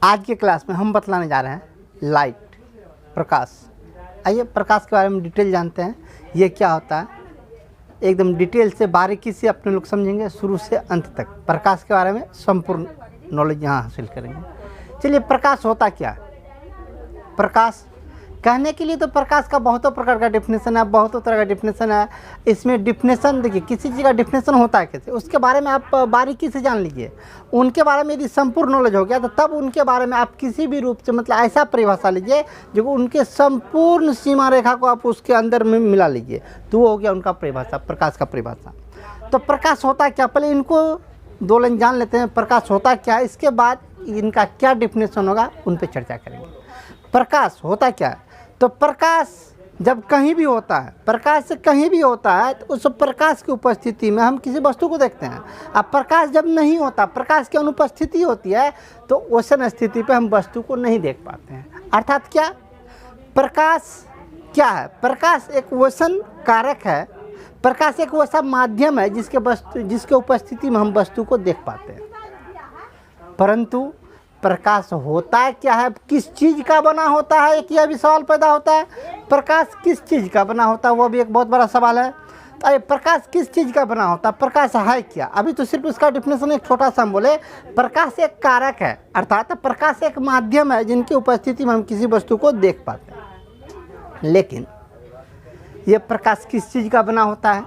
आज के क्लास में हम बतलाने जा रहे हैं लाइट, प्रकाश। आइए प्रकाश के बारे में डिटेल जानते हैं, ये क्या होता है एकदम डिटेल से बारीकी से अपने लोग समझेंगे, शुरू से अंत तक प्रकाश के बारे में संपूर्ण नॉलेज यहाँ हासिल करेंगे। चलिए, प्रकाश होता क्या है? प्रकाश कहने के लिए तो प्रकाश का बहुतों प्रकार का डिफिनेशन है, बहुतों तरह का डिफिनेशन है। इसमें डिफिनेशन देखिए, किसी चीज़ का डिफिनेशन होता है कैसे, उसके बारे में आप बारीकी से जान लीजिए। उनके बारे में यदि संपूर्ण नॉलेज हो गया तो तब उनके बारे में आप किसी भी रूप से मतलब ऐसा परिभाषा लीजिए जो उनके संपूर्ण सीमा रेखा को आप उसके अंदर में मिला लीजिए, तो वो हो गया उनका परिभाषा, प्रकाश का परिभाषा। तो प्रकाश होता क्या, पहले इनको दो लाइन जान लेते हैं, प्रकाश होता क्या, इसके बाद इनका क्या डिफिनेशन होगा उन पर चर्चा करेंगे। प्रकाश होता क्या है? तो प्रकाश जब कहीं भी होता है, प्रकाश से कहीं भी होता है, तो उस प्रकाश की उपस्थिति में हम किसी वस्तु को देखते हैं। अब प्रकाश जब नहीं होता, प्रकाश की अनुपस्थिति होती है, तो वैसन स्थिति पे हम वस्तु को नहीं देख पाते हैं। अर्थात क्या, प्रकाश क्या है? प्रकाश एक वैसन कारक है, प्रकाश एक वैसा माध्यम है जिसके उपस्थिति में हम वस्तु को देख पाते हैं। परंतु प्रकाश होता क्या है, किस चीज़ का बना होता है, एक यह भी सवाल पैदा होता है। प्रकाश किस चीज़ का बना होता है, वो भी एक बहुत बड़ा सवाल है। तो प्रकाश किस चीज़ का बना होता है, प्रकाश है क्या? अभी तो सिर्फ उसका डिफिनेशन एक छोटा सा हम बोले, प्रकाश एक कारक है, अर्थात प्रकाश एक माध्यम है जिनकी उपस्थिति में हम किसी वस्तु को देख पाते हैं। लेकिन ये प्रकाश किस चीज़ का बना होता है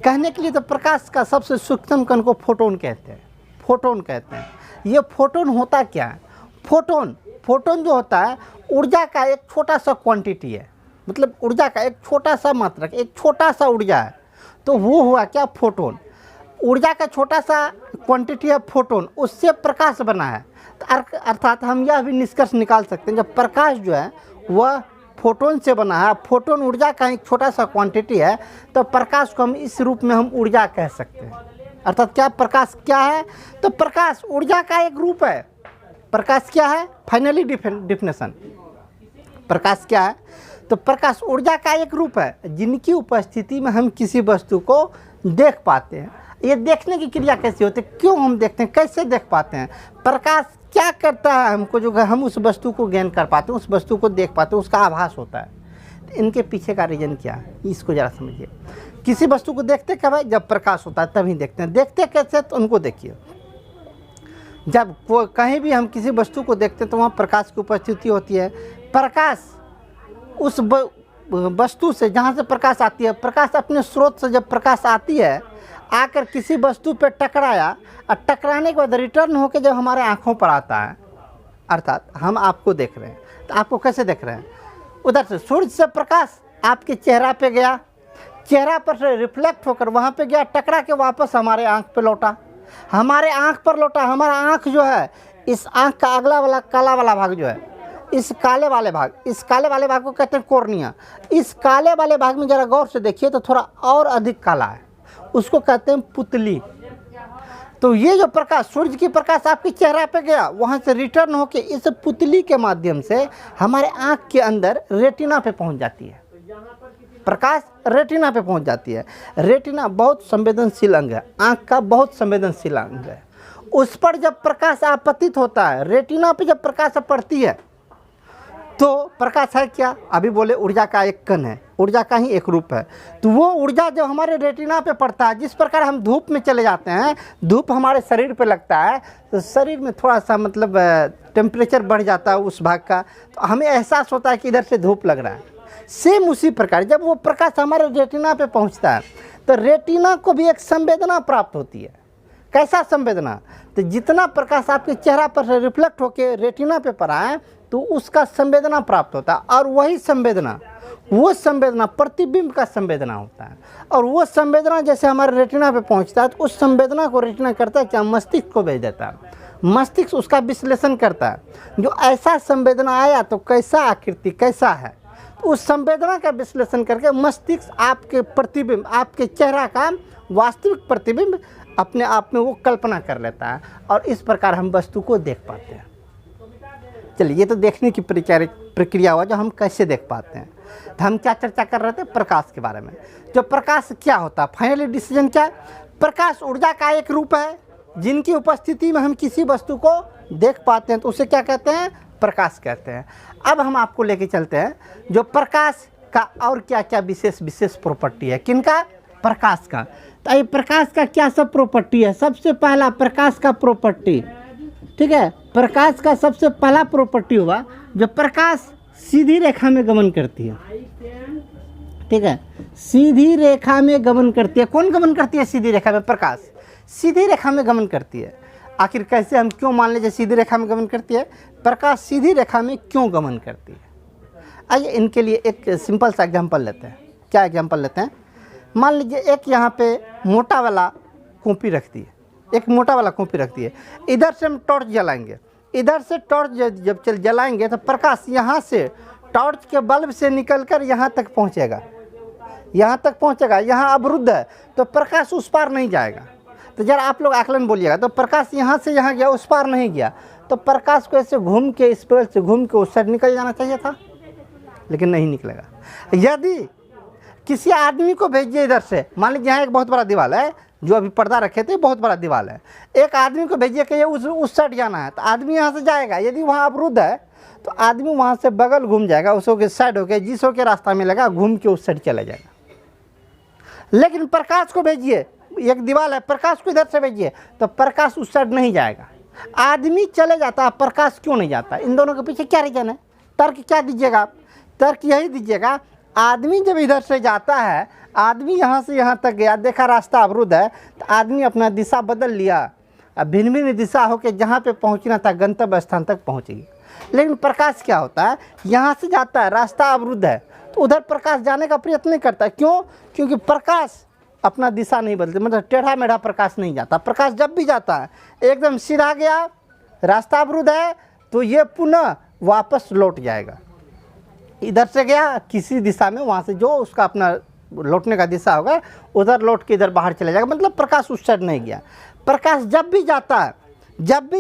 कहने के लिए तो प्रकाश का सबसे सूक्ष्म कण को फोटोन कहते हैं। फोटोन कहते हैं। ये फोटोन होता क्या है? फोटोन जो होता है ऊर्जा का एक छोटा सा क्वांटिटी है, मतलब ऊर्जा का एक छोटा सा मात्रक, एक छोटा सा ऊर्जा है, तो वो हुआ क्या, फोटोन। ऊर्जा का छोटा सा क्वांटिटी है फोटोन, उससे प्रकाश बना है। तो अर्थात हम यह भी निष्कर्ष निकाल सकते हैं जब प्रकाश जो है वह फोटोन से बना है, फोटोन ऊर्जा का एक छोटा सा क्वांटिटी है, तो प्रकाश को हम इस रूप में हम ऊर्जा कह सकते हैं। अर्थात क्या, प्रकाश क्या है? तो प्रकाश ऊर्जा का एक रूप है। प्रकाश क्या है? फाइनली डिफिनेशन, प्रकाश क्या है? तो प्रकाश ऊर्जा का एक रूप है जिनकी उपस्थिति में हम किसी वस्तु को देख पाते हैं। ये देखने की क्रिया कैसी होती है, क्यों हम देखते हैं, कैसे देख पाते हैं, प्रकाश क्या करता है हमको जो हम उस वस्तु को ज्ञान कर पाते हैं, उस वस्तु को देख पाते हैं, उसका आभास होता है। तो इनके पीछे का रीजन क्या है, इसको ज़रा समझिए। किसी वस्तु को देखते क्या भाई, जब प्रकाश होता है तभी देखते हैं। देखते कैसे, तो उनको देखिए, जब कहीं भी हम किसी वस्तु को देखते हैं तो वहाँ प्रकाश की उपस्थिति होती है। प्रकाश उस वस्तु से जहाँ से प्रकाश आती है, प्रकाश अपने स्रोत से जब प्रकाश आती है, आकर किसी वस्तु पर टकराया और टकराने के बाद रिटर्न होकर जब हमारे आँखों पर आता है, अर्थात हम आपको देख रहे हैं, तो आपको कैसे देख रहे हैं? उधर से सूर्य से प्रकाश आपके चेहरा पे गया, चेहरा पर से रिफ्लेक्ट होकर वहाँ पे गया, टकरा के वापस हमारे आँख पे लौटा, हमारे आँख पर लौटा। हमारा आँख जो है, इस आँख का अगला वाला काला वाला भाग जो है, इस काले वाले भाग को कहते हैं कॉर्निया। इस काले वाले भाग में ज़रा गौर से देखिए तो थोड़ा और अधिक काला है, उसको कहते हैं पुतली। तो ये जो प्रकाश, सूर्य की प्रकाश आपके चेहरा पे गया, वहाँ से रिटर्न होके इस पुतली के माध्यम से हमारे आँख के अंदर रेटिना पे पहुँच जाती है। प्रकाश रेटिना पे पहुंच जाती है। रेटिना बहुत संवेदनशील अंग है, आँख का बहुत संवेदनशील अंग है। उस पर जब प्रकाश आपतित होता है, रेटिना पे जब प्रकाश पड़ती है, तो प्रकाश है क्या, अभी बोले ऊर्जा का एक कण है, ऊर्जा का ही एक रूप है। तो वो ऊर्जा जब हमारे रेटिना पे पड़ता है, जिस प्रकार हम धूप में चले जाते हैं, धूप हमारे शरीर पे लगता है, तो शरीर में थोड़ा सा मतलब टेम्परेचर बढ़ जाता है उस भाग का, तो हमें एहसास होता है कि इधर से धूप लग रहा है। सेम उसी प्रकार जब वो प्रकाश हमारे रेटिना पे पहुंचता है, तो रेटिना को भी एक संवेदना प्राप्त होती है। कैसा संवेदना? तो जितना प्रकाश आपके चेहरा पर से रिफ्लेक्ट होकर रेटिना पे पड़ा है, तो उसका संवेदना प्राप्त होता है। और वही संवेदना, वो संवेदना प्रतिबिंब का संवेदना होता है। और वो संवेदना जैसे हमारे रेटिना पे पहुंचता है, तो उस संवेदना को रेटिना करता है क्या, मस्तिष्क को भेज देता है। मस्तिष्क उसका विश्लेषण करता है, जो ऐसा संवेदना आया तो कैसा आकृति कैसा है, उस संवेदना का विश्लेषण करके मस्तिष्क आपके प्रतिबिंब, आपके चेहरा का वास्तविक प्रतिबिंब अपने आप में वो कल्पना कर लेता है, और इस प्रकार हम वस्तु को देख पाते हैं। चलिए, ये तो देखने की प्रक्रिया हुआ जो हम कैसे देख पाते हैं। तो हम क्या चर्चा कर रहे थे, प्रकाश के बारे में। जो प्रकाश क्या होता है, फाइनली डिसीजन क्या है, प्रकाश ऊर्जा का एक रूप है जिनकी उपस्थिति में हम किसी वस्तु को देख पाते हैं तो उसे क्या कहते हैं, प्रकाश कहते हैं। अब हम आपको लेके चलते हैं जो प्रकाश का और क्या क्या विशेष प्रॉपर्टी है, किनका, प्रकाश का। तो ये प्रकाश का क्या सब प्रॉपर्टी है, सबसे पहला प्रकाश का प्रॉपर्टी, ठीक है, प्रकाश का सबसे पहला प्रॉपर्टी हुआ जो प्रकाश सीधी रेखा में गमन करती है, ठीक है, सीधी रेखा में गमन करती है। कौन गमन करती है सीधी रेखा में, प्रकाश सीधी रेखा में गमन करती है। आखिर कैसे, हम क्यों मान लीजिए सीधी रेखा में गमन करती है, प्रकाश सीधी रेखा में क्यों गमन करती है। आइए इनके लिए एक सिंपल सा एग्जांपल लेते हैं। क्या एग्जांपल लेते हैं, मान लीजिए एक यहाँ पे मोटा वाला कॉपी रखती है, एक मोटा वाला कॉपी रखती है, इधर से हम टॉर्च जलाएंगे, इधर से टॉर्च जब जलाएंगे तो प्रकाश यहाँ से टॉर्च के बल्ब से निकलकर यहाँ तक पहुँचेगा, यहाँ तक पहुँचेगा, यहाँ अवरुद्ध है तो प्रकाश उस पार नहीं जाएगा। तो जरा आप लोग आकलन बोलिएगा, तो प्रकाश यहाँ से यहाँ गया, उस पार नहीं गया, तो प्रकाश को ऐसे घूम के इस पेड़ से घूम के उस साइड निकल जाना चाहिए था, लेकिन नहीं निकलेगा। यदि किसी आदमी को भेजिए इधर से, मान लीजिए यहाँ एक बहुत बड़ा दीवार है, जो अभी पर्दा रखे थे बहुत बड़ा दीवार है, एक आदमी को भेजिए कि ये उस साइड जाना है, तो आदमी यहाँ से जाएगा, यदि वहाँ अवरुद्ध है तो आदमी वहाँ से बगल घूम जाएगा, उसो के साइड होके जिसो के रास्ता में लगा घूम के उस साइड चला जाएगा। लेकिन प्रकाश को भेजिए, एक दीवार है, प्रकाश को इधर से भेजिए तो प्रकाश उस साइड नहीं जाएगा, आदमी चले जाता है, प्रकाश क्यों नहीं जाता। इन दोनों के पीछे क्या रीजन है, तर्क क्या दीजिएगा आप, तर्क यही दीजिएगा, आदमी जब इधर से जाता है, आदमी यहाँ से यहाँ तक गया, देखा रास्ता अवरुद्ध है, तो आदमी अपना दिशा बदल लिया, अब भिन्न भिन्न दिशा होकर जहाँ पे पहुँचना था गंतव्य स्थान तक पहुँचेगी। लेकिन प्रकाश क्या होता है, यहाँ से जाता है, रास्ता अवरुद्ध है, तो उधर प्रकाश जाने का प्रयत्न नहीं करता। क्यों, क्योंकि प्रकाश अपना दिशा नहीं बदलते, मतलब टेढ़ा मेढ़ा प्रकाश नहीं जाता। प्रकाश जब भी जाता है एकदम सीधा गया, रास्ता अवरुद्ध है, तो ये पुनः वापस लौट जाएगा, इधर से गया किसी दिशा में, वहाँ से जो उसका अपना लौटने का दिशा होगा उधर लौट के इधर बाहर चला जाएगा, मतलब प्रकाश उस साइड नहीं गया। प्रकाश जब भी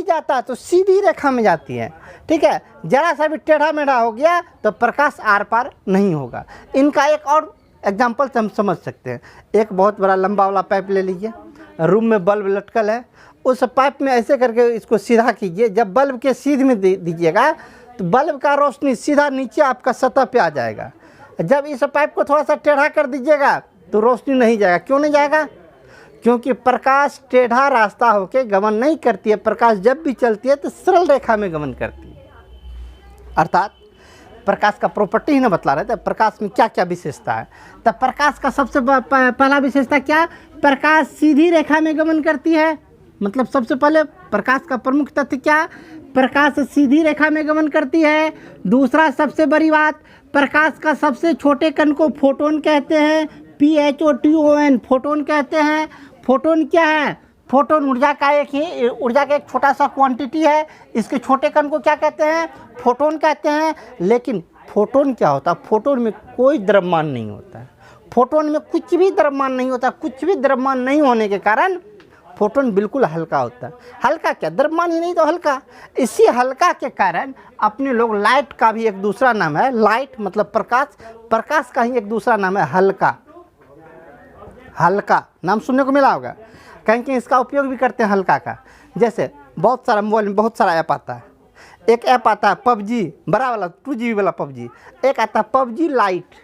जाता है तो सीधी रेखा में जाती है, ठीक है, जरा सा भी टेढ़ा मेढ़ा हो गया तो प्रकाश आर पार नहीं होगा। इनका एक और एग्जाम्पल से हम समझ सकते हैं। एक बहुत बड़ा लंबा वाला पाइप ले लीजिए, रूम में बल्ब लटकल है, उस पाइप में ऐसे करके इसको सीधा कीजिए, जब बल्ब के सीध में दीजिएगा तो बल्ब का रोशनी सीधा नीचे आपका सतह पे आ जाएगा। जब इस पाइप को थोड़ा सा टेढ़ा कर दीजिएगा तो रोशनी नहीं जाएगा। क्यों नहीं जाएगा, क्योंकि प्रकाश टेढ़ा रास्ता होके गमन नहीं करती है, प्रकाश जब भी चलती है तो सरल रेखा में गमन करती है। अर्थात प्रकाश का प्रॉपर्टी ही ना बतला रहे थे, प्रकाश में क्या क्या विशेषता है। तब प्रकाश का सबसे पहला विशेषता क्या, प्रकाश सीधी रेखा में गमन करती है, मतलब सबसे पहले प्रकाश का प्रमुख तथ्य क्या, प्रकाश सीधी रेखा में गमन करती है। दूसरा सबसे बड़ी बात, प्रकाश का सबसे छोटे कण को फोटोन कहते हैं, PHOTON फोटोन कहते हैं। फोटोन क्या है, फोटोन ऊर्जा का एक छोटा सा क्वांटिटी है, इसके छोटे कण को क्या कहते हैं, फोटोन कहते हैं। लेकिन फोटोन क्या होता है, फोटोन में कोई द्रव्यमान नहीं होता है, फोटोन में कुछ भी द्रव्यमान नहीं होता, कुछ भी द्रव्यमान नहीं होने के कारण फोटोन बिल्कुल हल्का होता है। हल्का क्या, द्रव्यमान ही नहीं तो हल्का। इसी हल्का के कारण अपने लोग लाइट का भी एक दूसरा नाम है, लाइट मतलब प्रकाश, प्रकाश का ही एक दूसरा नाम है हल्का। हल्का नाम सुनने को मिला होगा, कहीं कहीं इसका उपयोग भी करते हैं हल्का का। जैसे बहुत सारा मोबाइल में बहुत सारा ऐप आता है, एक ऐप आता है PUBG बड़ा वाला 2GB वाला PUBG, एक आता है PUBG लाइट।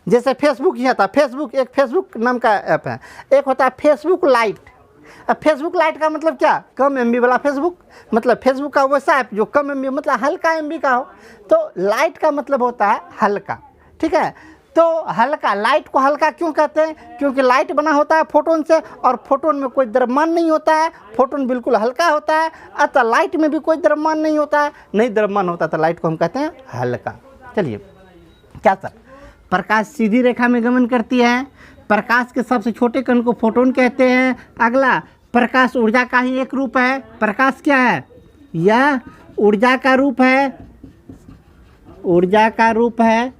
जैसे फेसबुक ही आता है, फेसबुक एक फेसबुक नाम का ऐप है, एक होता है फेसबुक लाइट। अब फेसबुक लाइट का मतलब क्या, कम MB वाला फेसबुक, मतलब फेसबुक का वैसा ऐप जो कम MB मतलब हल्का MB का हो। तो लाइट का मतलब होता है हल्का, ठीक है। तो हल्का, लाइट को हल्का क्यों कहते हैं, क्योंकि लाइट बना होता है फोटोन से, और फोटोन में कोई द्रव्यमान नहीं होता है, फोटोन बिल्कुल हल्का होता है। अतः लाइट में भी कोई द्रव्यमान नहीं होता है, नहीं द्रव्यमान होता तो लाइट को हम कहते हैं हल्का। चलिए क्या सर, प्रकाश सीधी रेखा में गमन करती है, प्रकाश के सबसे छोटे कण को फोटोन कहते हैं। अगला, प्रकाश ऊर्जा का ही एक रूप है। प्रकाश क्या है, यह ऊर्जा का रूप है, ऊर्जा का रूप है।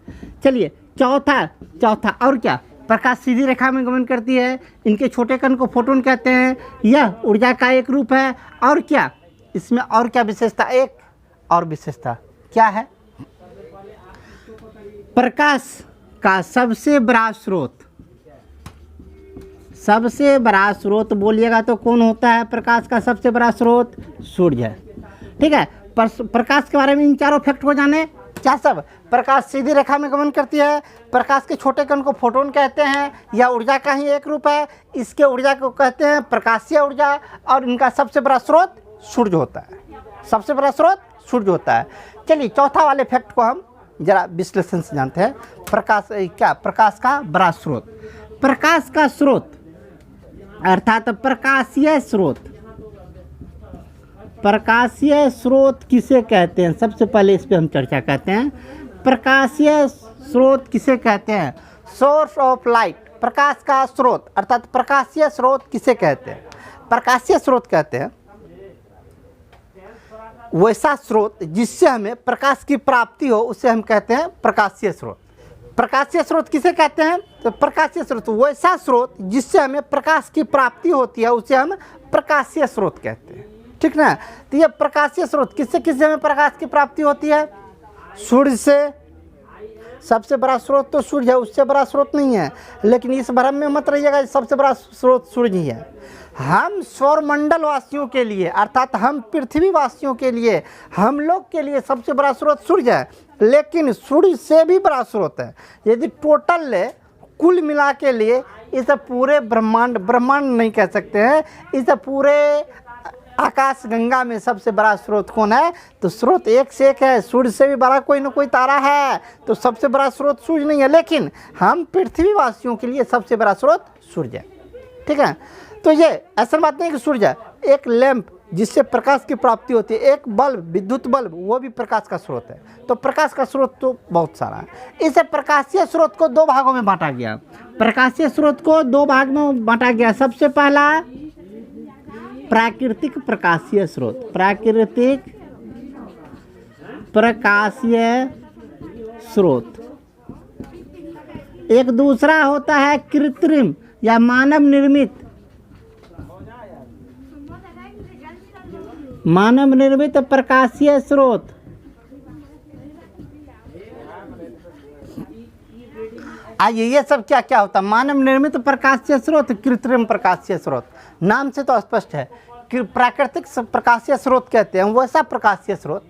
चलिए चौथा और क्या, प्रकाश सीधी रेखा में गमन करती है, इनके छोटे कण को फोटोन कहते हैं, यह ऊर्जा का एक रूप है। और क्या, इसमें और क्या विशेषता, एक और विशेषता क्या है, प्रकाश का सबसे बड़ा स्रोत, सबसे बड़ा स्रोत बोलिएगा तो कौन होता है प्रकाश का सबसे बड़ा स्रोत, सूर्य है। ठीक है। प्रकाश के बारे में इन चारों फैक्ट को जाने। क्या सब? प्रकाश सीधी रेखा में गमन करती है, प्रकाश के छोटे कण को फोटोन कहते हैं, यह ऊर्जा का ही एक रूप है, इसके ऊर्जा को कहते हैं प्रकाशीय ऊर्जा, और इनका सबसे बड़ा स्रोत सूर्य होता है, सबसे बड़ा स्रोत सूर्य होता है। चलिए चौथा वाले फैक्ट को हम जरा विश्लेषण से जानते हैं। प्रकाश क्या? प्रकाश का बड़ा स्रोत। प्रकाश का स्रोत अर्थात प्रकाशीय स्रोत, प्रकाशीय स्रोत किसे कहते हैं? सबसे पहले इस पे हम चर्चा करते हैं। प्रकाशीय स्रोत किसे कहते हैं? Source of light. प्रकाश का स्रोत अर्थात प्रकाशीय स्रोत किसे कहते हैं? प्रकाशीय स्रोत कहते हैं वैसा स्रोत जिससे हमें प्रकाश की प्राप्ति हो, उसे हम कहते हैं प्रकाशीय स्रोत। प्रकाशीय स्रोत किसे कहते हैं? तो प्रकाशीय स्रोत वैसा स्रोत जिससे हमें प्रकाश की प्राप्ति होती है, उसे हम प्रकाशीय स्रोत कहते हैं, ठीक ना। तो ये प्रकाशीय स्रोत किससे किससे हमें प्रकाश की प्राप्ति होती है? सूर्य से। सबसे बड़ा स्रोत तो सूर्य है, उससे बड़ा स्रोत नहीं है, लेकिन इस भ्रम में मत रहिएगा, सबसे बड़ा स्रोत सूर्य ही है। हम सौरमंडल वासियों के लिए अर्थात हम पृथ्वी वासियों के लिए, हम लोग के लिए सबसे बड़ा स्रोत सूर्य है, लेकिन सूर्य से भी बड़ा स्रोत है। यदि टोटल ले, कुल मिला के लिए इस पूरे ब्रह्मांड, ब्रह्मांड नहीं कह सकते हैं, इस पूरे आकाश गंगा में सबसे बड़ा स्रोत कौन है? तो स्रोत एक से एक है, सूर्य से भी बड़ा कोई ना कोई तारा है, तो सबसे बड़ा स्रोत सूर्य नहीं है, लेकिन हम पृथ्वी वासियों के लिए सबसे बड़ा स्रोत सूर्य है, ठीक है। तो ये ऐसा बात नहीं कि सूर्य एक लैंप जिससे प्रकाश की प्राप्ति होती है, एक बल्ब, विद्युत बल्ब, वो भी प्रकाश का स्रोत है। तो प्रकाश का स्रोत तो बहुत सारा है। इस प्रकाशीय स्रोत को दो भागों में बांटा गया। प्रकाशीय स्रोत को दो भाग में बांटा गया। सबसे पहला प्राकृतिक प्रकाशीय स्रोत, प्राकृतिक प्रकाशीय स्रोत। एक दूसरा होता है कृत्रिम या मानव निर्मित, मानव निर्मित प्रकाशीय स्रोत। आइए ये सब क्या क्या होता है? मानव निर्मित प्रकाशीय स्रोत, कृत्रिम प्रकाशीय स्रोत। नाम से तो स्पष्ट है कि प्राकृतिक प्रकाशीय स्रोत कहते हैं वैसा प्रकाशीय स्रोत,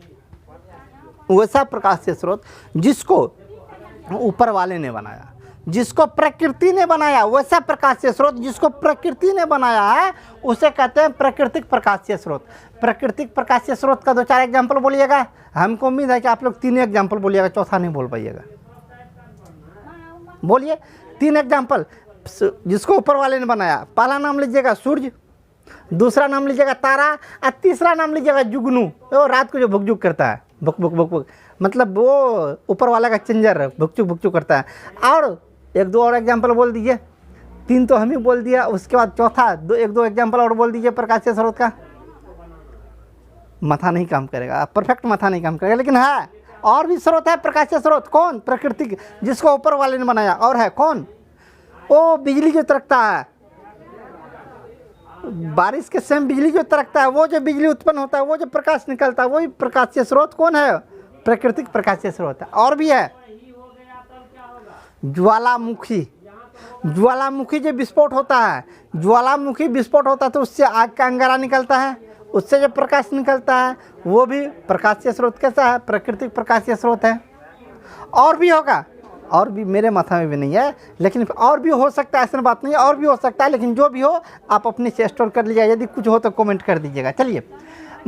वैसा प्रकाशीय स्रोत जिसको ऊपर वाले ने बनाया, जिसको प्रकृति ने बनाया, वैसा प्रकाशीय स्रोत जिसको प्रकृति ने बनाया है, उसे कहते हैं प्राकृतिक प्रकाशीय स्रोत। प्राकृतिक प्रकाशीय स्रोत का दो चार एग्जाम्पल बोलिएगा। हमको उम्मीद है कि आप लोग 3 एग्जाम्पल बोलिएगा, चौथा नहीं बोल पाइएगा। बोलिए 3 एग्जाम्पल जिसको ऊपर वाले ने बनाया। पहला नाम लीजिएगा सूर्य, दूसरा नाम लीजिएगा तारा, और तीसरा नाम लीजिएगा जुगनू, वो रात को जो भुकजुक करता है, भुक भुक भुक भुक, मतलब वो ऊपर वाला का चिंजर भुकचुक भुकचुक करता है। और एक दो और एग्जाम्पल बोल दीजिए। 3 तो हम ही बोल दिया, उसके बाद चौथा एक दो एग्जाम्पल और बोल दीजिए प्रकाशीय स्रोत का। माथा नहीं काम करेगा, परफेक्ट माथा नहीं काम करेगा, लेकिन है और भी स्रोत है प्रकाशीय स्रोत। कौन? प्रकृति, जिसको ऊपर वाले ने बनाया। और है कौन? वो बिजली जो तरकता है, बारिश के समय बिजली जो तरकता है, वो जो बिजली उत्पन्न होता है, वो जो प्रकाश निकलता है, वही प्रकाशीय स्रोत कौन है? प्राकृतिक प्रकाशीय स्रोत है। और भी है ज्वालामुखी, ज्वालामुखी जो विस्फोट होता है, ज्वालामुखी विस्फोट होता है तो उससे आग का अंगारा निकलता है, उससे जो प्रकाश निकलता है वो भी प्रकाशीय स्रोत कैसा है? प्राकृतिक प्रकाशीय स्रोत है। और भी होगा, और भी मेरे माथा में भी नहीं है, लेकिन और भी हो सकता है, ऐसा बात नहीं है, और भी हो सकता है, लेकिन जो भी हो आप अपने से स्टोर कर लीजिएगा। यदि कुछ हो तो कमेंट कर दीजिएगा। चलिए,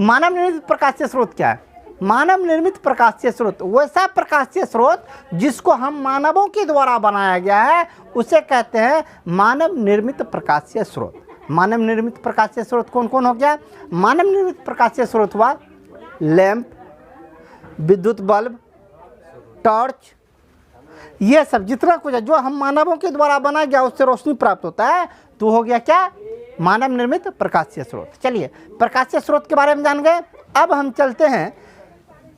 मानव निर्मित प्रकाशीय स्रोत क्या है? मानव निर्मित प्रकाशीय स्रोत वैसा प्रकाशीय स्रोत जिसको हम मानवों के द्वारा बनाया गया है, उसे कहते हैं मानव निर्मित प्रकाशीय स्रोत। मानव निर्मित प्रकाशीय स्रोत कौन कौन हो गया? मानव निर्मित प्रकाशीय स्रोत हुआ लैंप, विद्युत बल्ब, टॉर्च, ये सब जितना कुछ है जो हम मानवों के द्वारा बनाया गया उससे रोशनी प्राप्त होता है, तो हो गया क्या? मानव निर्मित प्रकाशीय स्रोत। चलिए, प्रकाशीय स्रोत के बारे में जान गए। अब हम चलते हैं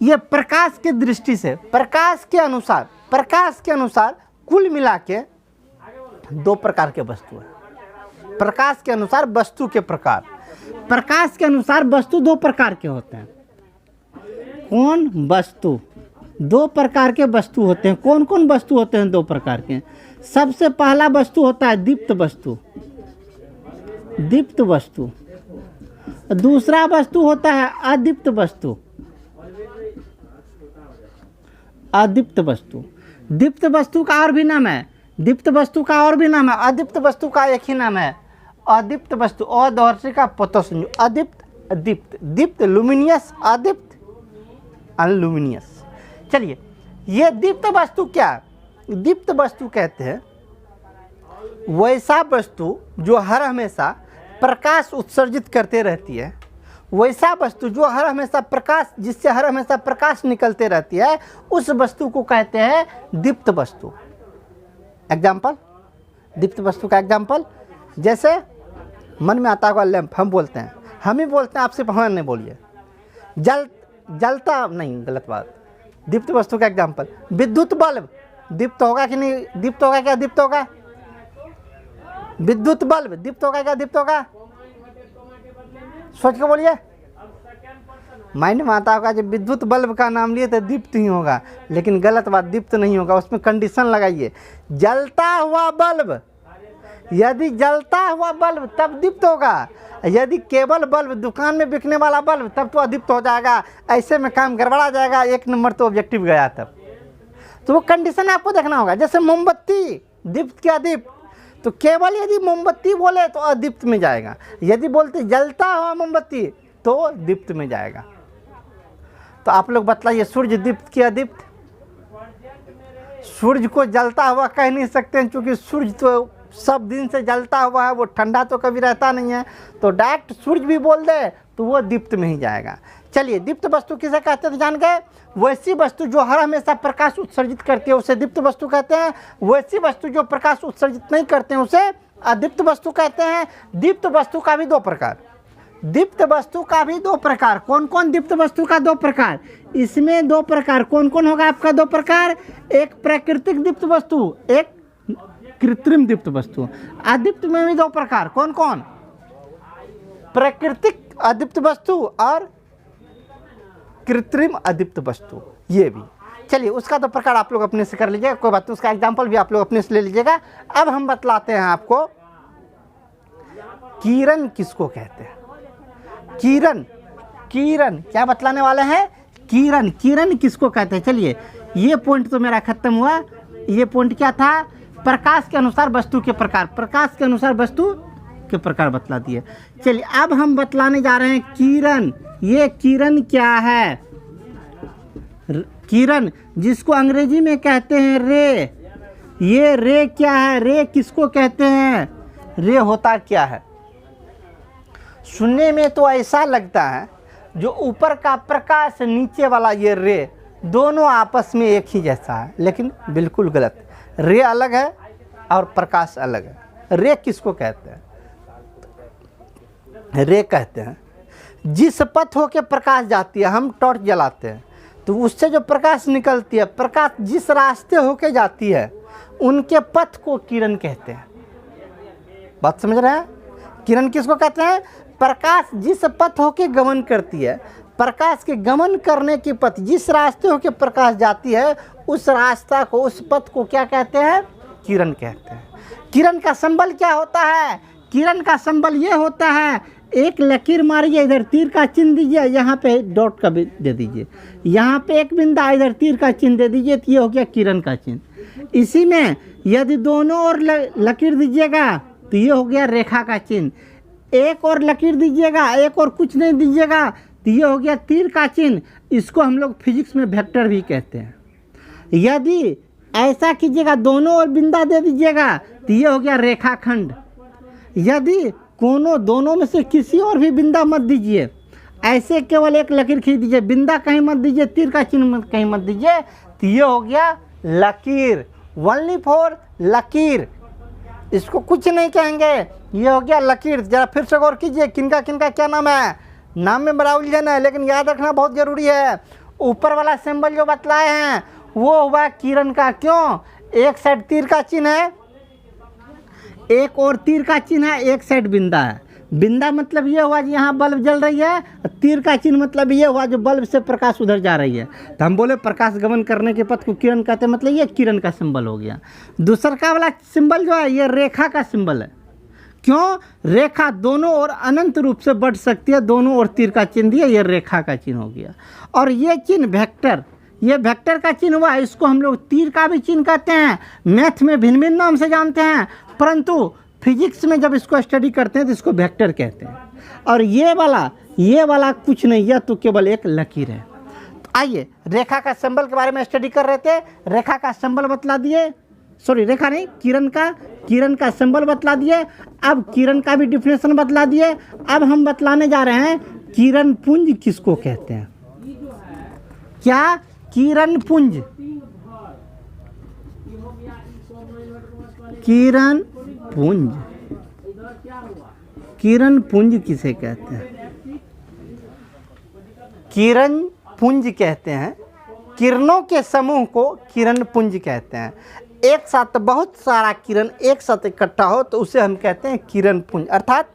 ये प्रकाश के दृष्टि से, प्रकाश के अनुसार कुल मिला के 2 प्रकार के वस्तु है। प्रकाश के अनुसार वस्तु के प्रकार, प्रकाश के अनुसार वस्तु 2 प्रकार के होते हैं। कौन? वस्तु 2 प्रकार के वस्तु होते हैं। कौन कौन वस्तु होते हैं 2 प्रकार के? सबसे पहला वस्तु होता है दीप्त वस्तु। दीप्त वस्तु दूसरा वस्तु होता है अदीप्त वस्तु। अदीप्त वस्तु, दीप्त वस्तु का और भी नाम है, दीप्त वस्तु का और भी नाम है, अदीप्त वस्तु का एक ही नाम है अदीप्त वस्तु। अदौर्सी का पतो संजू, अदीप्त दीप्त, दीप्त लुमिनियस, अदीप्त अनलुमिनियस। चलिए, ये दीप्त वस्तु क्या, दीप्त वस्तु कहते हैं वैसा वस्तु जो हर हमेशा प्रकाश उत्सर्जित करते रहती है, वैसा वस्तु जो हर हमेशा प्रकाश, जिससे हर हमेशा प्रकाश निकलते रहती है, उस वस्तु को कहते हैं दीप्त वस्तु। एग्जाम्पल, दीप्त वस्तु का एग्जाम्पल, जैसे मन में आता हुआ लैंप, हम बोलते हैं, हम ही बोलते हैं, आपसे भगवान नहीं बोलिए, जलता नहीं, गलत बात। दीप्त वस्तु का एग्जाम्पल, विद्युत बल्ब दीप्त होगा कि नहीं, दीप्त होगा क्या, दीप्त होगा, विद्युत बल्ब दीप्त होगा क्या, दीप्त होगा, सोच के बोलिए। माइंड में आता होगा जब विद्युत बल्ब का नाम लिए तो दीप्त ही होगा, लेकिन गलत बात, दीप्त नहीं होगा, उसमें कंडीशन लगाइए, जलता हुआ बल्ब, यदि जलता हुआ बल्ब तब दीप्त होगा, यदि केवल बल्ब, दुकान में बिकने वाला बल्ब, तब तो अदीप्त हो जाएगा, ऐसे में काम गड़बड़ा जाएगा, एक नंबर तो ऑब्जेक्टिव गया तब। तो वो कंडीशन आपको देखना होगा। जैसे मोमबत्ती दीप्त क्या दीप्त, तो केवल यदि मोमबत्ती बोले तो अदीप्त में जाएगा, यदि बोलते जलता हुआ मोमबत्ती तो दीप्त में जाएगा। तो आप लोग बतलाइए, सूर्य दीप्त क्या दीप्त? सूर्य को जलता हुआ कह नहीं सकते हैं, क्योंकि सूर्य तो सब दिन से जलता हुआ है, वो ठंडा तो कभी रहता नहीं है, तो डायरेक्ट सूर्य भी बोल दे तो वो दीप्त में ही जाएगा। चलिए, दीप्त वस्तु किसे कहते हैं जान गए? वैसी वस्तु जो हर हमेशा प्रकाश उत्सर्जित करती है उसे दीप्त वस्तु कहते हैं, वैसी वस्तु जो प्रकाश उत्सर्जित नहीं करते हैं उसे अदीप्त वस्तु कहते हैं। दीप्त वस्तु का भी दो प्रकार, दीप्त वस्तु का भी दो प्रकार, कौन कौन दीप्त वस्तु का दो प्रकार? इसमें दो प्रकार कौन कौन होगा आपका? दो प्रकार, एक प्राकृतिक दीप्त वस्तु, एक कृत्रिम दीप्त वस्तु। अदीप्त में भी दो प्रकार, कौन कौन? प्राकृतिक अदीप्त वस्तु और कृत्रिम अदीप्त वस्तु, ये भी। चलिए, उसका तो प्रकार आप लोग अपने से कर लीजिएगा, कोई बात नहीं, उसका एग्जाम्पल भी आप लोग अपने से ले लीजिएगा। अब हम बतलाते हैं आपको किरण किसको कहते हैं। किरण, किरण क्या बतलाने वाले हैं? किरण, किरण किसको कहते हैं? चलिए, ये पॉइंट तो मेरा खत्म हुआ। ये पॉइंट क्या था? प्रकाश के अनुसार वस्तु के प्रकार, प्रकाश के अनुसार वस्तु के प्रकार बतला दिए। चलिए, अब हम बतलाने जा रहे हैं किरण। ये किरण क्या है? किरण, जिसको अंग्रेजी में कहते हैं रे। ये रे क्या है? रे किसको कहते हैं? रे होता क्या है? सुनने में तो ऐसा लगता है जो ऊपर का प्रकाश, नीचे वाला ये रे, दोनों आपस में एक ही जैसा है, लेकिन बिल्कुल गलत। रे अलग है और प्रकाश अलग है। रे किसको कहते हैं? रे कहते हैं जिस पथ होके प्रकाश जाती है, हम टॉर्च जलाते हैं तो उससे जो प्रकाश निकलती है, प्रकाश जिस रास्ते होके जाती है उनके पथ को किरण कहते हैं। बात समझ रहे हैं? किरण किसको कहते हैं? प्रकाश जिस पथ होके गमन करती है, प्रकाश के गमन करने की पथ, जिस रास्ते होके प्रकाश जाती है, उस रास्ता को, उस पथ को क्या कहते हैं? किरण कहते हैं। किरण का सिंबल क्या होता है? किरण का सिंबल ये होता है, एक लकीर मारिए, इधर तीर का चिन्ह दीजिए, यहाँ पे डॉट का भी दे दीजिए, यहाँ पे एक बिंदा, इधर तीर का चिन्ह दे दीजिए, तो ये हो गया किरण का चिन्ह। इसी में यदि दोनों ओर लकीर दीजिएगा तो ये हो गया रेखा का चिन्ह। एक और लकीर दीजिएगा, एक और कुछ नहीं दीजिएगा तो ये हो गया तीर का चिन्ह। इसको हम लोग फिजिक्स में वेक्टर भी कहते हैं। यदि ऐसा कीजिएगा, दोनों ओर बिंदा दे दीजिएगा तो ये हो गया रेखाखंड। यदि दोनों में से किसी और भी बिंदा मत दीजिए, ऐसे केवल एक लकीर खींच दीजिए, बिंदा कहीं मत दीजिए, तीर का चिन्ह कहीं मत दीजिए, तो ये हो गया लकीर। ओनली फॉर लकीर, इसको कुछ नहीं कहेंगे, ये हो गया लकीर। जरा फिर से गौर कीजिए, किनका किनका क्या नाम है? नाम में बड़ा उलझन है, लेकिन याद रखना बहुत ज़रूरी है। ऊपर वाला सिंबल जो बतलाए हैं वो हुआ किरण का। क्यों? एक साइड तीर का चिन्ह है, एक और तीर का चिन्ह है, एक साइड बिंदा है। बिंदा मतलब ये हुआ कि यहाँ बल्ब जल रही है, तीर का चिन्ह मतलब ये हुआ जो बल्ब से प्रकाश उधर जा रही है। तो हम बोले प्रकाश गमन करने के पथ को किरण कहते हैं, मतलब ये किरण का सिंबल हो गया। दूसरा का वाला सिंबल जो है ये रेखा का सिंबल है। क्यों? रेखा दोनों ओर अनंत रूप से बढ़ सकती है, दोनों ओर तीर का चिन्ह दिया, ये रेखा का चिन्ह हो गया। और ये चिन्ह वेक्टर, ये वेक्टर का चिन्ह हुआ, इसको हम लोग तीर का भी चिन्ह कहते हैं, मैथ में भिन्न भिन्न नाम से जानते हैं, परंतु फिजिक्स में जब इसको स्टडी करते हैं तो इसको वेक्टर कहते हैं। और ये वाला कुछ नहीं है, तो केवल एक लकीर है। तो आइए रेखा का सिंबल के बारे में स्टडी कर रहे थे, रेखा का सिंबल बतला दिए, सॉरी रेखा नहीं, किरण का सिंबल बतला दिए, अब किरण का भी डिफिनेशन बतला दिए। अब हम बतलाने जा रहे हैं किरण पुंज किसको कहते हैं। क्या? किरण पुंज, किरण पुंज, किरण पुंज किसे कहते हैं? किरण पुंज कहते हैं, किरणों के समूह को किरण पुंज कहते हैं। एक साथ बहुत सारा किरण एक साथ इकट्ठा हो तो उसे हम कहते हैं किरण पुंज, अर्थात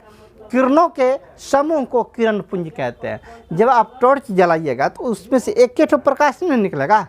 किरणों के समूह को किरण पुंज कहते हैं। जब आप टॉर्च जलाइएगा तो उसमें से एक एक प्रकाश नहीं निकलेगा,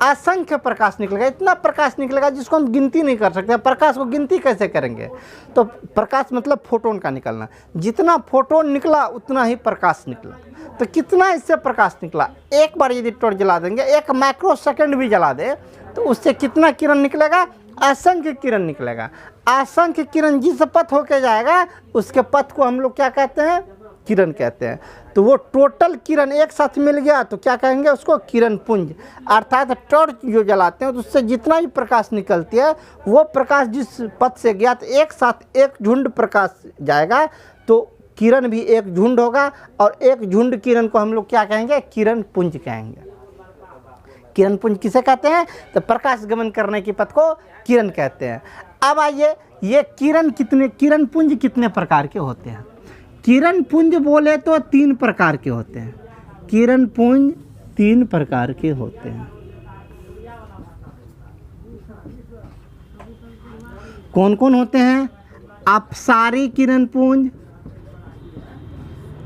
असंख्य प्रकाश निकलेगा, इतना प्रकाश निकलेगा जिसको हम गिनती नहीं कर सकते। प्रकाश को गिनती कैसे करेंगे? तो प्रकाश मतलब फोटोन का निकलना, जितना फोटोन निकला उतना ही प्रकाश निकला। तो कितना इससे प्रकाश निकला? एक बार यदि टॉर्च जला देंगे, 1 माइक्रो सेकेंड भी जला दे तो उससे कितना किरण निकलेगा? असंख्य किरण निकलेगा। असंख्य किरण जिस पथ होके जाएगा उसके पथ को हम लोग क्या कहते हैं? किरण कहते हैं। तो वो टोटल किरण एक साथ मिल गया तो क्या कहेंगे उसको? किरण पुंज। अर्थात टॉर्च जो जलाते हैं तो उससे जितना भी प्रकाश निकलती है वो प्रकाश जिस पथ से गया तो एक साथ एक झुंड प्रकाश जाएगा तो किरण भी एक झुंड होगा, और एक झुंड किरण को हम लोग क्या कहेंगे? किरण पुंज कहेंगे। किरण पुंज किसे कहते हैं? तो प्रकाश गमन करने की पथ को किरण कहते हैं। अब आइए, ये किरण पुंज कितने प्रकार के होते हैं? किरण पुंज बोले तो 3 प्रकार के होते हैं। किरण पुंज 3 प्रकार के होते हैं। कौन कौन होते हैं? अपसारी किरण पुंज,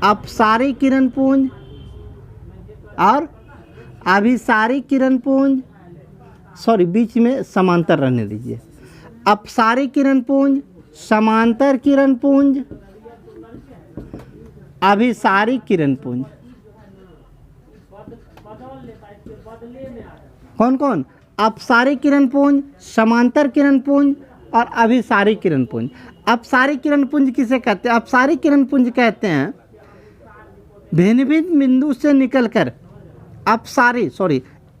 अपसारी किरण पुंज और अभिसारी किरण पुंज, सॉरी बीच में समांतर रहने दीजिए। अपसारी किरण पुंज, समांतर किरण पुंज, अभिसारी किरण पुंज। कौन कौन? अपसारी किरण पुंज, समांतर किरण पुंज और अभिसारी किरण पुंज। अपसारी किरण पुंज किसे कहते हैं? अपसारी किरण पुंज कहते हैं भिन्न भिन्न बिंदु से निकलकर,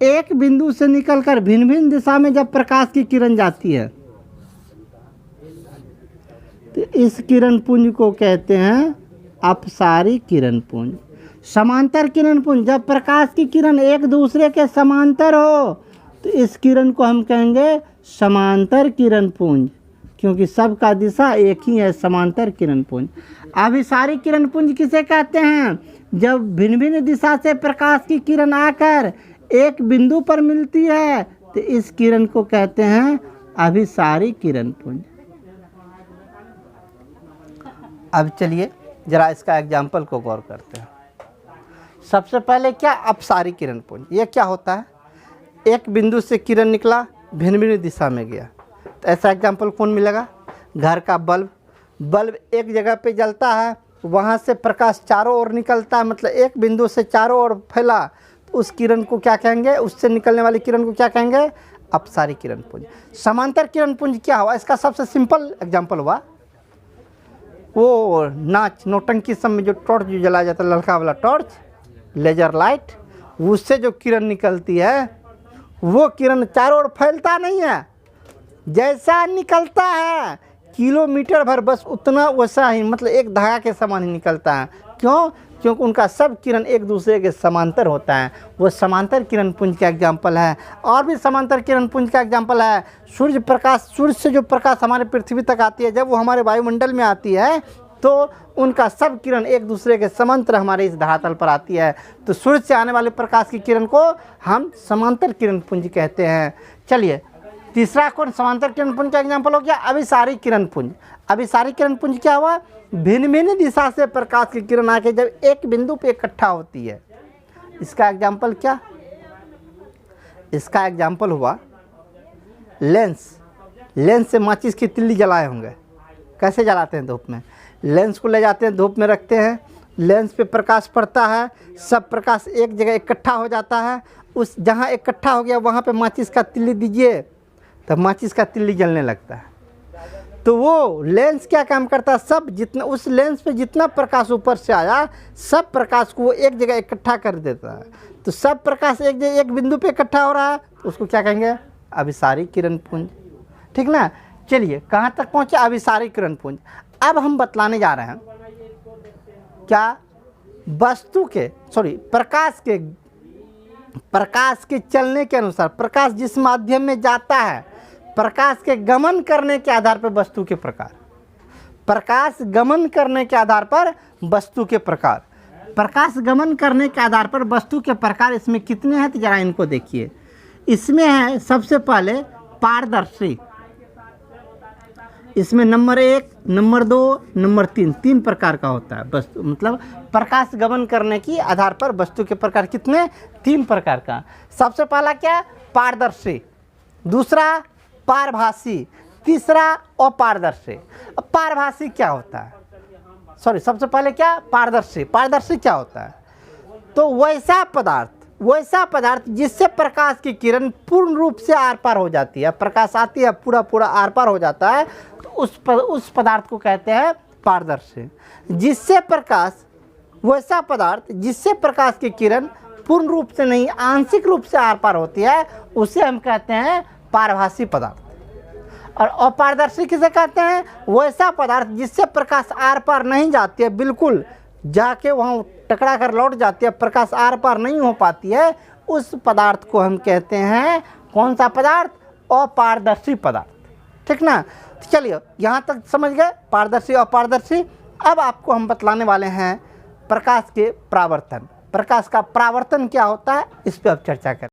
एक बिंदु से निकलकर भिन्न भिन्न दिशा में जब प्रकाश की किरण जाती है तो इस किरण पुंज को कहते हैं अपसारी किरण पुंज। समांतर किरण पुंज, जब प्रकाश की किरण एक दूसरे के समांतर हो तो इस किरण को हम कहेंगे समांतर किरण पुंज, क्योंकि सबका दिशा एक ही है, समांतर किरण पुंज। अभिसारी किरण पुंज किसे कहते हैं? जब भिन्न भिन्न दिशा से प्रकाश की किरण आकर एक बिंदु पर मिलती है तो इस किरण को कहते हैं अभिसारी किरण पुंज। अब चलिए जरा इसका एग्जाम्पल को गौर करते हैं। सबसे पहले क्या? अपसारी किरण पुंज। ये क्या होता है? एक बिंदु से किरण निकला, भिन्न भिन्न दिशा में गया। तो ऐसा एग्जाम्पल कौन मिलेगा? घर का बल्ब एक जगह पे जलता है, वहाँ से प्रकाश चारों ओर निकलता है, मतलब एक बिंदु से चारों ओर फैला, तो उस किरण को क्या कहेंगे? उससे निकलने वाली किरण को क्या कहेंगे? अपसारी किरण पुंज। समांतर किरण पुंज क्या हुआ? इसका सबसे सिंपल एग्जाम्पल हुआ वो नौटंकी सब में जो टॉर्च जो जलाया जाता है, ललका वाला टॉर्च, लेजर लाइट, उससे जो किरण निकलती है वो किरण चारों ओर फैलता नहीं है, जैसा निकलता है किलोमीटर भर बस उतना वैसा ही, मतलब एक धागा के समान ही निकलता है। क्यों? क्योंकि उनका सब किरण एक दूसरे के समांतर होता है। वो समांतर किरण पुंज का एग्जाम्पल है। और भी समांतर किरण पुंज का एग्जाम्पल है सूर्य से जो प्रकाश हमारे पृथ्वी तक आती है, जब वो हमारे वायुमंडल में आती है तो उनका सब किरण एक दूसरे के समांतर हमारे इस धरातल पर आती है। तो सूर्य से आने वाले प्रकाश की किरण को हम समांतर किरण पुंज कहते हैं। चलिए तीसरा कौन समांतर किरण पुंज का एग्जाम्पल हो गया? अभिसारी किरण पुंज। अभिसारी किरण पुंज क्या हुआ? भिन्न भिन्न दिशा से प्रकाश की किरण आके जब एक बिंदु पे इकट्ठा होती है। इसका एग्जाम्पल क्या? इसका एग्जाम्पल हुआ लेंस से माचिस की तिल्ली जलाए होंगे, कैसे जलाते हैं धूप में? लेंस को ले जाते हैं, धूप में रखते हैं, लेंस पे प्रकाश पड़ता है, सब प्रकाश एक जगह इकट्ठा हो जाता है। उस जहाँ इकट्ठा हो गया वहाँ पे माचिस का तिल्ली दीजिए, तब माचिस का तिल्ली जलने लगता है। तो वो लेंस क्या काम करता है, सब जितना उस लेंस पे जितना प्रकाश ऊपर से आया, सब प्रकाश को वो एक जगह इकट्ठा कर देता है। तो सब प्रकाश एक जगह एक बिंदु पे इकट्ठा हो रहा है, तो उसको क्या कहेंगे? अभिसारी किरण पुंज। ठीक ना? चलिए कहाँ तक पहुँचे? अभिसारी किरण पुंज। अब हम बतलाने जा रहे हैं क्या, वस्तु के प्रकाश के चलने के अनुसार, प्रकाश जिस माध्यम में जाता है, प्रकाश के गमन करने के आधार पर वस्तु के प्रकार, प्रकाश गमन करने के आधार पर वस्तु के प्रकार, प्रकाश गमन करने के आधार पर वस्तु के प्रकार इसमें कितने हैं? तो जरा इनको देखिए। इसमें है सबसे पहले पारदर्शी, इसमें नंबर 1, नंबर 2, नंबर 3, 3 प्रकार का होता है वस्तु, मतलब प्रकाश गमन करने की आधार पर वस्तु के प्रकार कितने? 3 प्रकार का। सबसे पहला क्या? पारदर्शी, दूसरा पारभासी, तीसरा अपारदर्शी। अब पारभासी क्या होता है? सबसे पहले क्या? पारदर्शी। पारदर्शी क्या होता है? तो वैसा पदार्थ जिससे प्रकाश की किरण पूर्ण रूप से आर पार हो जाती है, प्रकाश आती है पूरा आर पार हो जाता है, तो उस पदार्थ को कहते हैं पारदर्शी। वैसा पदार्थ जिससे प्रकाश की किरण पूर्ण रूप से नहीं, आंशिक रूप से आर पार होती है, उसे हम कहते हैं पारभासी पदार्थ। और अपारदर्शी किसे कहते हैं? वैसा पदार्थ जिससे प्रकाश आर पार नहीं जाती है, बिल्कुल जाके वहाँ टकरा कर लौट जाती है, प्रकाश आर पार नहीं हो पाती है, उस पदार्थ को हम कहते हैं कौन सा पदार्थ? अपारदर्शी पदार्थ। ठीक ना? तो चलिए यहाँ तक समझ गए पारदर्शी अपारदर्शी। अब आपको हम बतलाने वाले हैं प्रकाश के परावर्तन। प्रकाश का परावर्तन क्या होता है, इस पर अब चर्चा करें।